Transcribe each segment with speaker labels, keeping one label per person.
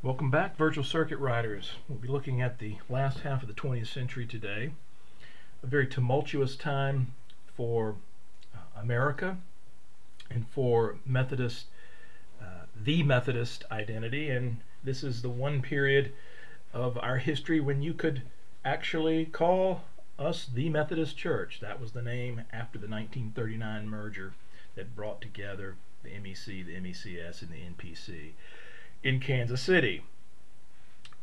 Speaker 1: Welcome back, Virtual Circuit Riders. We'll be looking at the last half of the 20th century today. A very tumultuous time for America and for Methodist, the Methodist identity. And this is the one period of our history when you could actually call us the Methodist Church. That was the name after the 1939 merger that brought together the MEC, the MECS, and the NPC in Kansas City.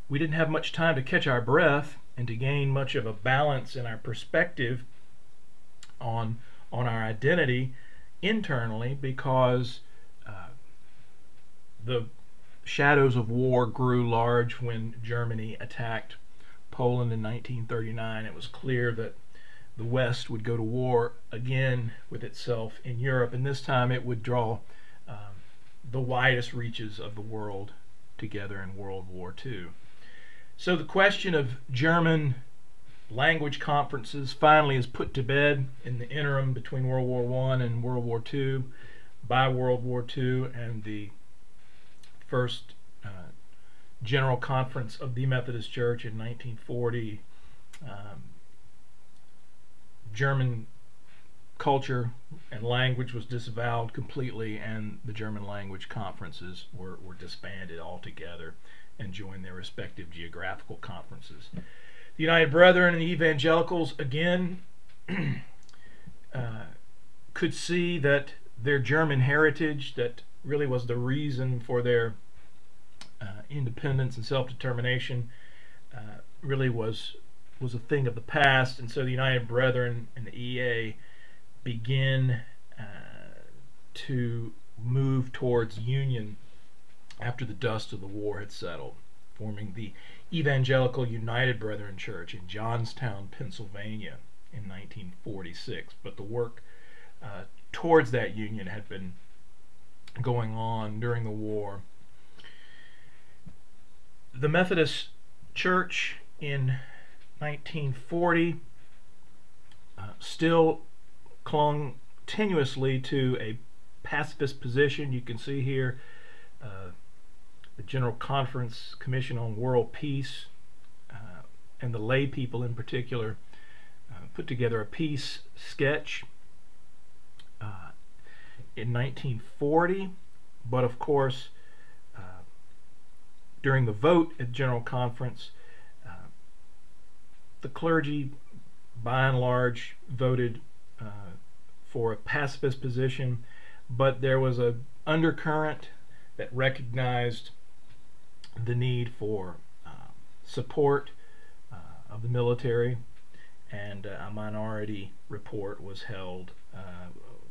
Speaker 1: We didn't have much time to catch our breath and to gain much of a balance in our perspective on our identity internally, because the shadows of war grew large when Germany attacked Poland in 1939. It was clear that the West would go to war again with itself in Europe, and this time it would draw the widest reaches of the world together in World War II. So the question of German language conferences finally is put to bed in the interim between World War I and World War II, by World War II, and the first General Conference of the Methodist Church in 1940. German culture and language was disavowed completely, and the German language conferences were disbanded altogether and joined their respective geographical conferences. The United Brethren and the Evangelicals again could see that their German heritage, that really was the reason for their independence and self-determination, really was a thing of the past, and so the United Brethren and the EA begin to move towards union after the dust of the war had settled, forming the Evangelical United Brethren Church in Johnstown, Pennsylvania in 1946. But the work towards that union had been going on during the war. The Methodist Church in 1940 still clung tenuously to a pacifist position. You can see here the General Conference Commission on World Peace and the lay people in particular put together a peace sketch in 1940, but of course during the vote at General Conference, the clergy by and large voted for a pacifist position, but there was an undercurrent that recognized the need for support of the military, and a minority report was held,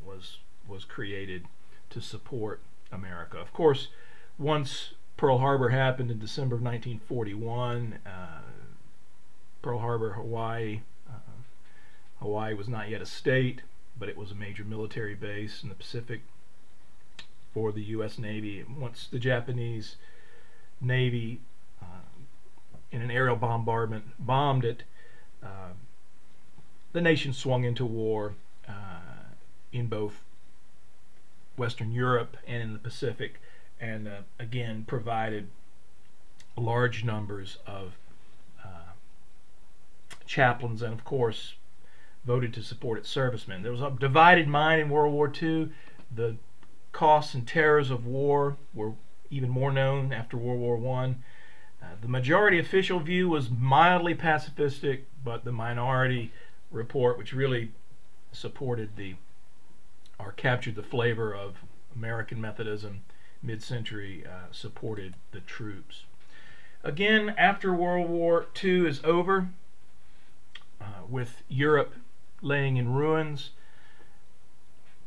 Speaker 1: was created to support America. Of course, once Pearl Harbor happened in December of 1941, Pearl Harbor, Hawaii. Hawaii was not yet a state, but it was a major military base in the Pacific for the U.S. Navy. Once the Japanese Navy, in an aerial bombardment, bombed it, the nation swung into war in both Western Europe and in the Pacific, and again provided large numbers of chaplains, and of course voted to support its servicemen. There was a divided mind in World War II. The costs and terrors of war were even more known after World War I. The majority official view was mildly pacifistic, but the minority report, which really supported or captured the flavor of American Methodism mid-century, supported the troops. Again, after World War II is over, with Europe laying in ruins,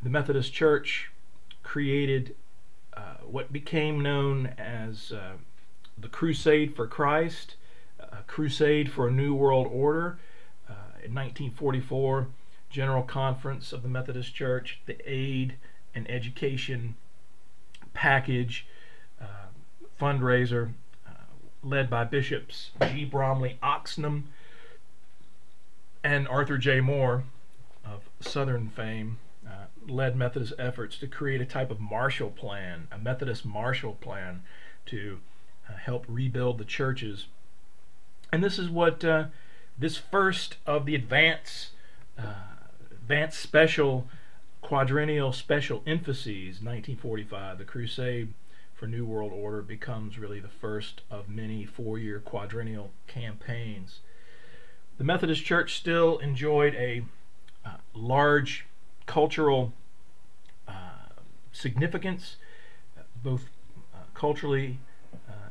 Speaker 1: the Methodist Church created what became known as the Crusade for Christ, a crusade for a new world order. In 1944, General Conference of the Methodist Church, the aid and education package fundraiser led by Bishops G. Bromley Oxnam and Arthur J. Moore of Southern fame, led Methodist efforts to create a type of Marshall Plan, a Methodist Marshall Plan, to help rebuild the churches. And this is what this first of the advanced special quadrennial special emphases, 1945, the Crusade for New World Order, becomes really the first of many four-year quadrennial campaigns. The Methodist Church still enjoyed a large cultural significance, both culturally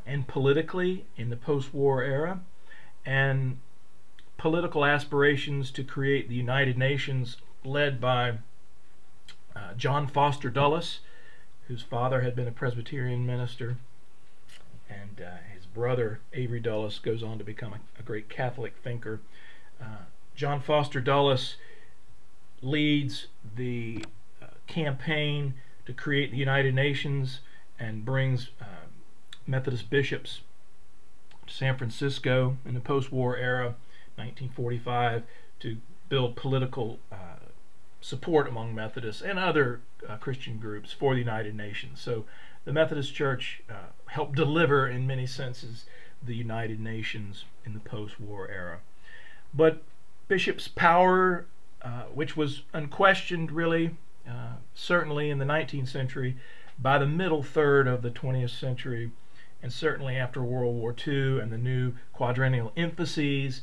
Speaker 1: and politically in the post-war era, and political aspirations to create the United Nations led by John Foster Dulles, whose father had been a Presbyterian minister, and his brother Avery Dulles goes on to become a great Catholic thinker. John Foster Dulles leads the campaign to create the United Nations and brings Methodist bishops to San Francisco in the post-war era, 1945, to build political support among Methodists and other Christian groups for the United Nations. So the Methodist Church helped deliver, in many senses, the United Nations in the post-war era. But bishops' power, which was unquestioned really, certainly in the 19th century, by the middle third of the 20th century, and certainly after World War II and the new quadrennial emphases,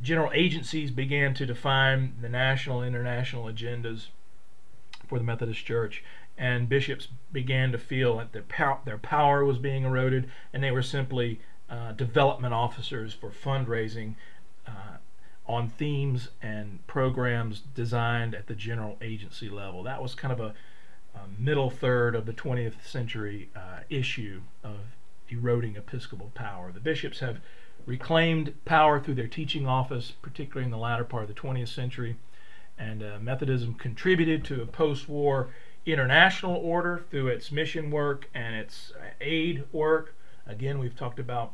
Speaker 1: general agencies began to define the national and international agendas for the Methodist Church, and bishops began to feel that their power was being eroded, and they were simply development officers for fundraising on themes and programs designed at the general agency level. That was kind of a middle third of the 20th century issue of eroding episcopal power. The bishops have reclaimed power through their teaching office, particularly in the latter part of the 20th century, and Methodism contributed to a post-war international order through its mission work and its aid work. Again, we've talked about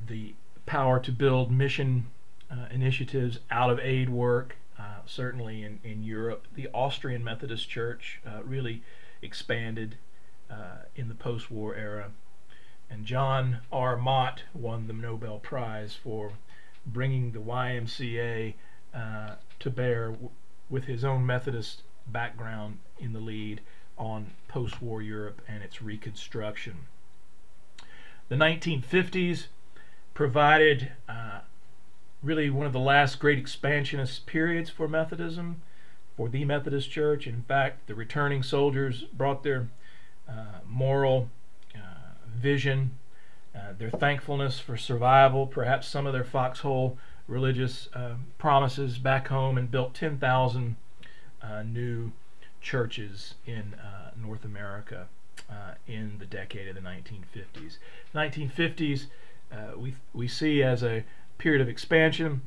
Speaker 1: the power to build mission initiatives out of aid work. Certainly in Europe, the Austrian Methodist Church really expanded in the post-war era. And John R. Mott won the Nobel Prize for bringing the YMCA to bear with his own Methodist background in the lead on post-war Europe and its reconstruction. The 1950s provided really one of the last great expansionist periods for Methodism, for the Methodist Church. In fact, the returning soldiers brought their moral vision, their thankfulness for survival, perhaps some of their foxhole religious promises back home, and built 10,000 new churches in North America in the decade of the 1950s. 1950s we see as a period of expansion.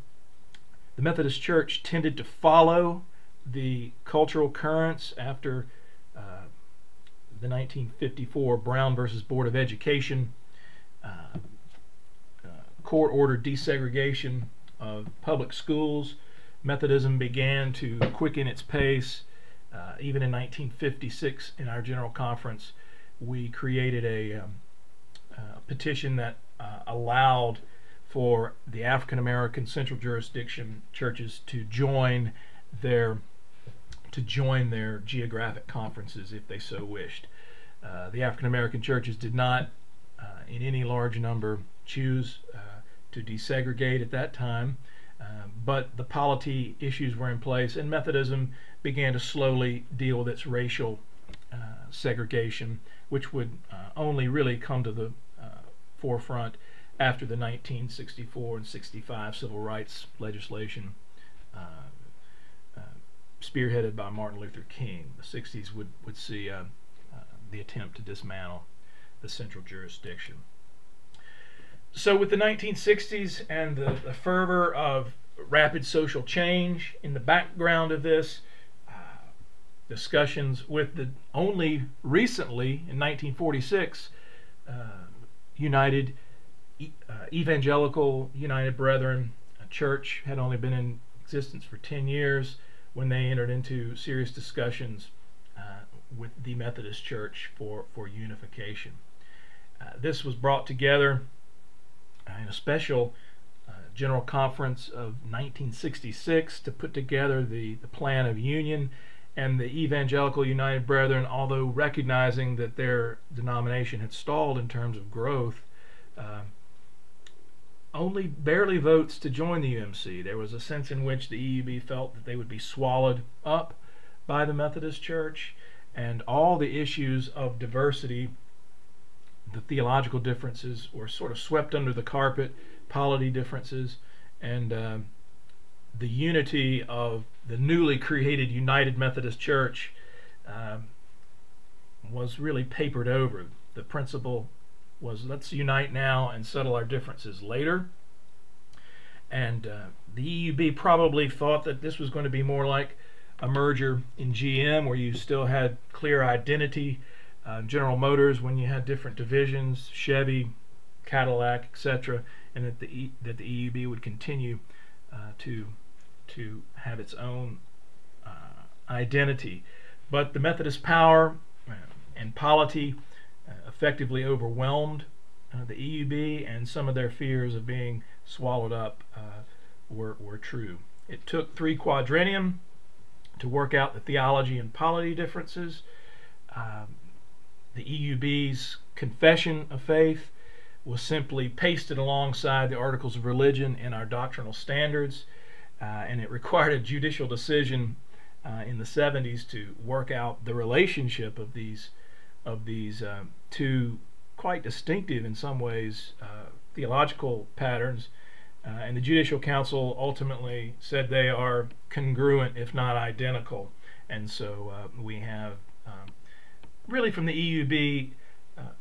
Speaker 1: The Methodist Church tended to follow the cultural currents after the 1954 Brown versus Board of Education court-ordered desegregation of public schools. Methodism began to quicken its pace. Even in 1956, in our General Conference, we created a petition that allowed for the African American Central Jurisdiction churches to join their geographic conferences if they so wished. The African American churches did not, in any large number, choose to desegregate at that time, but the polity issues were in place, and Methodism began to slowly deal with its racial segregation, which would only really come to the forefront after the 1964 and 65 civil rights legislation spearheaded by Martin Luther King. The 60s would see the attempt to dismantle the central jurisdiction. So with the 1960s and the fervor of rapid social change in the background of this, discussions with the only recently, in 1946, Evangelical United Brethren Church had only been in existence for 10 years when they entered into serious discussions with the Methodist Church for unification. This was brought together in a special General Conference of 1966 to put together the plan of union, and the Evangelical United Brethren, although recognizing that their denomination had stalled in terms of growth, only barely votes to join the UMC. There was a sense in which the EUB felt that they would be swallowed up by the Methodist Church, and all the issues of diversity, the theological differences, were sort of swept under the carpet, polity differences, and the unity of the newly created United Methodist Church was really papered over. The principle was, let's unite now and settle our differences later. And the EUB probably thought that this was going to be more like a merger in GM, where you still had clear identity. General Motors, when you had different divisions, Chevy, Cadillac, etc., and that the EUB would continue to have its own identity. But the Methodist power and polity effectively overwhelmed the EUB, and some of their fears of being swallowed up were true. It took 3 quadrennium to work out the theology and polity differences. The EUB's Confession of Faith was simply pasted alongside the Articles of Religion in our doctrinal standards, and it required a judicial decision in the 70s to work out the relationship of these two quite distinctive, in some ways, theological patterns, and the Judicial Council ultimately said they are congruent, if not identical. And so we have really from the EUB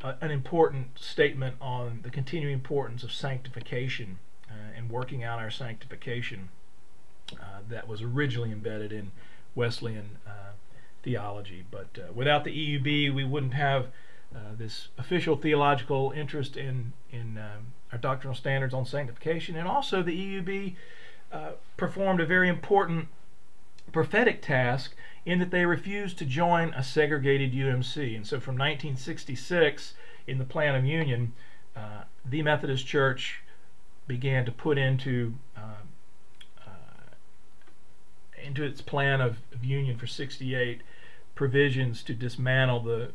Speaker 1: an important statement on the continuing importance of sanctification and working out our sanctification that was originally embedded in Wesleyan theology. But without the EUB, we wouldn't have this official theological interest in our doctrinal standards on sanctification. And also the EUB performed a very important prophetic task in that they refused to join a segregated UMC. And so from 1966, in the Plan of Union, the Methodist Church began to put into its plan of union for 68 provisions to dismantle the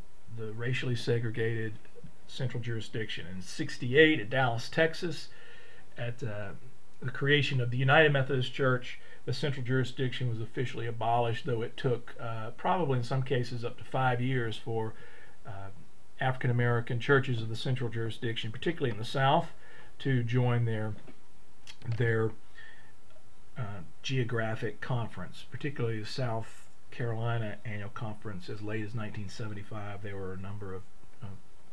Speaker 1: racially segregated central jurisdiction. In 68, at Dallas, Texas, at the creation of the United Methodist Church, the central jurisdiction was officially abolished, though it took probably in some cases up to 5 years for African American churches of the central jurisdiction, particularly in the South, to join their geographic conference, particularly the South Carolina Annual Conference. As late as 1975, there were a number of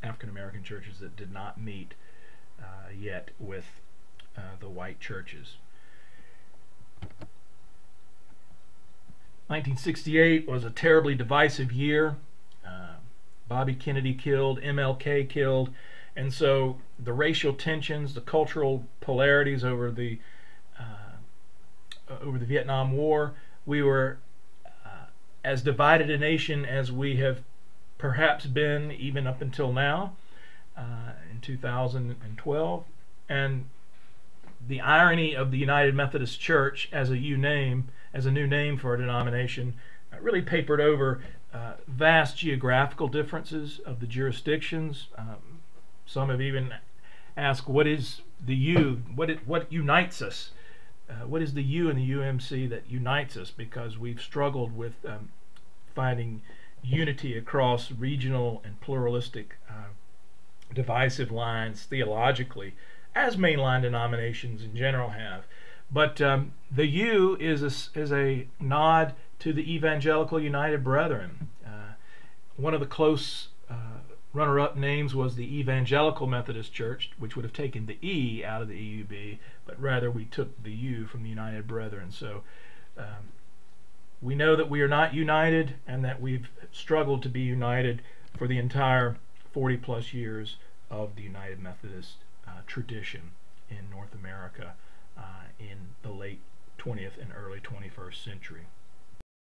Speaker 1: African American churches that did not meet yet with the white churches. 1968 was a terribly divisive year. Bobby Kennedy killed, MLK killed, and so the racial tensions, the cultural polarities over the Vietnam War, we were as divided a nation as we have perhaps been even up until now in 2012. And the irony of the United Methodist Church as a new name for a denomination really papered over vast geographical differences of the jurisdictions. Some have even asked, what is the U? What unites us? What is the U in the UMC that unites us? Because we've struggled with finding unity across regional and pluralistic divisive lines theologically, as mainline denominations in general have. But the U is a nod to the Evangelical United Brethren. One of the close runner-up names was the Evangelical Methodist Church, which would have taken the E out of the EUB, but rather we took the U from the United Brethren. So we know that we are not united, and that we've struggled to be united for the entire 40-plus years of the United Methodist tradition in North America in the late 20th and early 21st century.